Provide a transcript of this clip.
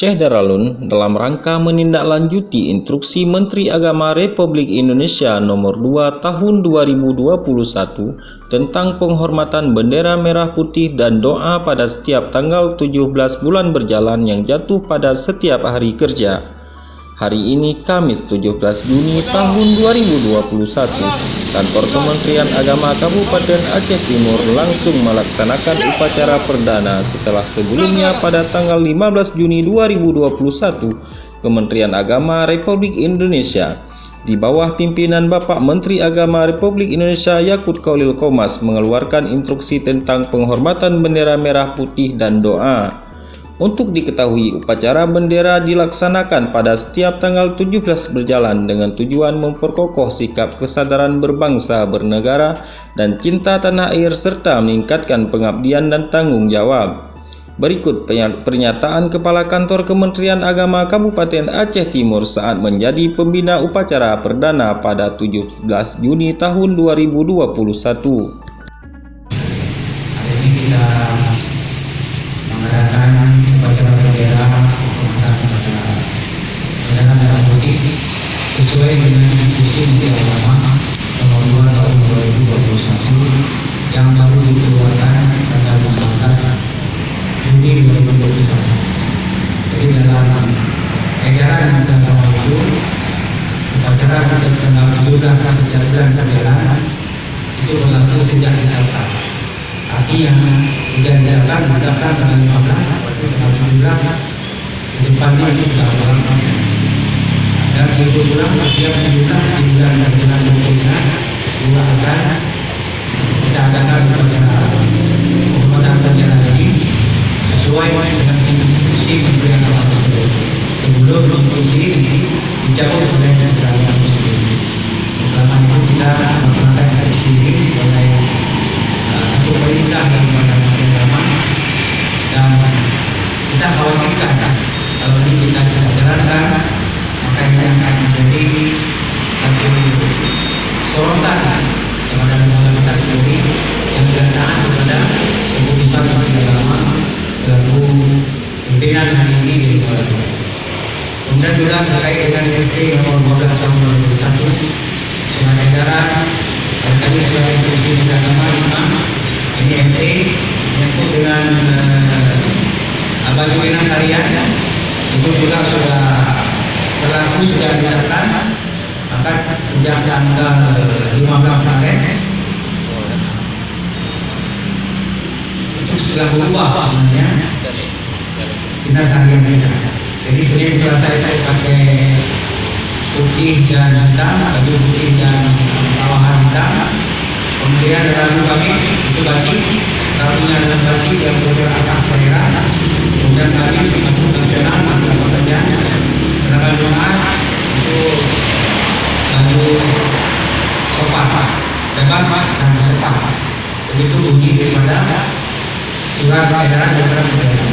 Syekh Daralun dalam rangka menindaklanjuti instruksi Menteri Agama Republik Indonesia nomor 2 tahun 2021 tentang penghormatan bendera merah putih dan doa pada setiap tanggal 17 bulan berjalan yang jatuh pada setiap hari kerja. Hari ini Kamis 17 Juni tahun 2021, Kantor Kementerian Agama Kabupaten Aceh Timur langsung melaksanakan upacara perdana setelah sebelumnya pada tanggal 15 Juni 2021, Kementerian Agama Republik Indonesia di bawah pimpinan Bapak Menteri Agama Republik Indonesia Yakut Khalil Qomas mengeluarkan instruksi tentang penghormatan bendera merah putih dan doa. Untuk diketahui, upacara bendera dilaksanakan pada setiap tanggal 17 berjalan dengan tujuan memperkokoh sikap kesadaran berbangsa, bernegara, dan cinta tanah air serta meningkatkan pengabdian dan tanggung jawab. Berikut pernyataan Kepala Kantor Kementerian Agama Kabupaten Aceh Timur saat menjadi pembina upacara perdana pada 17 Juni tahun 2021. Hari ini kita mengadakan upacara bendera penghormatan kepada bendera merah putih sesuai dengan instruksi Menteri Agama nomor 2 tahun 2021 yang baru dikeluarkan tanggal 15 Juni 2021. Jadi dalam edaran tanggal itu upacara tanggal 17 setiap bulan berjalan itu berlaku sejak ditetapkan. Artinya sudah ditetapkan tanggal 15, berarti tanggal 17 di depannya itu sudah berlaku. Dan itu pula setiap 17 di bulan berjalan berikutnya juga akan kita adakan upacara penghormatan bendera ini sesuai dengan instruksi Menteri Agama tersebut. Sebelum instruksi ini dicabut oleh Menteri Agama tersebut. Selama itu kita melaksanakan dari sini sebagai satu perintah dari Menteri Agama, dan kita khawatirkan kalau ini kita tidak jalankan maka ini akan menjadi satu sorotan kepada lembaga kita sendiri yang tidak taat kepada keputusan Menteri Agama selaku pimpinan hari ini di Kuala Lumpur. Kemudian juga terkait dengan ST nomor 12 tahun 2001 surat edaran kami sudah instruksi Menteri Agama 5 ini ST menyangkut dengan bagi dinas harian itu juga sudah berlaku, sudah ditetapkan maka sejak tanggal 15 Maret itu sudah berubah sebenarnya dinas harian kita. Jadi Senin Selasa itu pakai putih dan hitam, baju putih dan bawahan hitam. Kemudian Rabu Kamis itu batik, Rabunya adalah batik yang bergerak atas daerah. Kemudian Kamis itu nasional, apa saja. Sedangkan Jumat itu baju sopan, bebas dan sopan. Begitu bunyi daripada surat edaran daripada pemerintah.